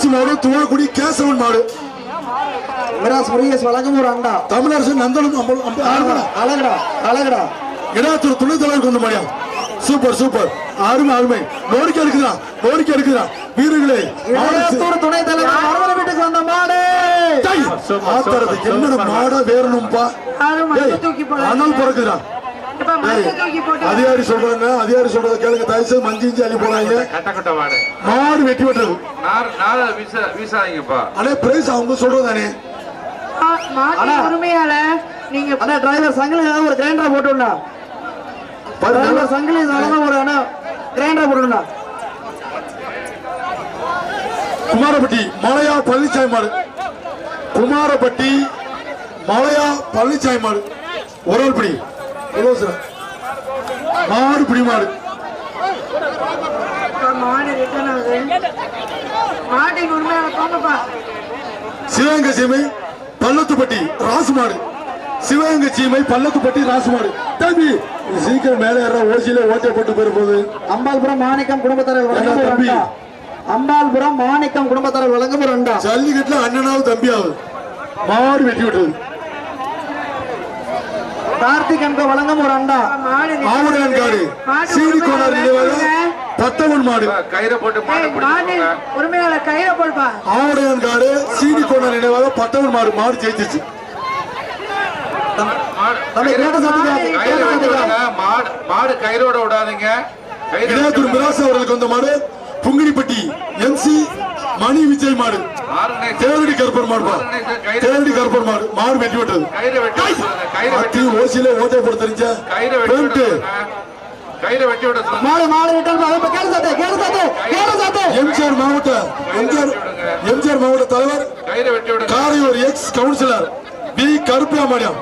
ஊராட்சி மாடு துவாக்குடி கேசவன் மாடு மிராஸ் முருகேஷ் வழங்கும் ஒரு அண்டா தமிழரசு நந்தனம் அழகடா அழகடா இடாத்தூர் துணை தலைவர் கொண்டு மாடியா சூப்பர் சூப்பர் அருமை அருமை நோடிக்கை எடுக்குதா வீரர்களே இடாத்தூர் துணை தலைவர் மரவர வீட்டுக்கு வந்த மாடு ஆத்தரது என்ன மாட வேறணும்பா அனல் பிறக்குதா அதிகாரி சொல்றத கேளுங்க தயவுசெய்து மஞ்சி அள்ளி போறாங்க மாடு வெட்டி விட்டுறது அண்ணே பிரைஸ் அவங்க சொல்றதானே உரிமையால நீங்க டிரைவர் சங்கிலி ஒரு கிரைண்டர் போட்டுடா டிரைவர் சங்கிலி ஒரு கிரைண்டர் போட்டுடா குமாரப்பட்டி மலையா பழனிசாமி மாடு குமாரப்பட்டி மலையா பழனிசாமி மாடு ஒரு பிடி மாடு பிடி மாடு சிவகங்கை சீமை பள்ளத்துப்பட்டி ராசு மாடு சிவகங்கை சீமை பள்ளத்துப்பட்டி ராசு மாடு தம்பி சீக்கிரம் மேலே ஏற ஓசியில ஓட்டை போட்டு போயிரு போது அம்பாள்புரம் மாணிக்கம் குடும்பத்தாரர் அம்பாள்புரம் மாணிக்கம் குடும்பத்தாரர் வழங்கும் ஒரு அண்டா ஜல்லிக்கட்டுல அண்ணனாவது தம்பியாவது மாடு வெட்டி விட்டுறது கார்த்திக் அங்க வழங்கும் ஒரு அண்டா ஆவுடையான் காடு சீனி கோனார் நினைவாக பத்தவன் மாடு உரிமையால கயிறை போடுப்பா ஆவுடையான் காடு சீனி கோனார் நினைவாக பத்தவன் மாடு மாடு ஜெயிச்சிச்சு மாடு கயிறோட விடாதீங்க இடையாத்தூர் மிராசு அவர்களுக்கு வந்த மாடு புங்கினிப்பட்டி எம்சி மணி விஜய் மாடு தேவடி கருப்பர் மாடுப்பா தேவடி கருப்பர் மாடு மாடு வெட்டி விட்டது ஓசியில ஓட்டை போட்டு தெரிஞ்ச எம்ஜிஆர் மாவட்ட தலைவர் Karaiyur ex councillor P Karuppaiah மாடியம்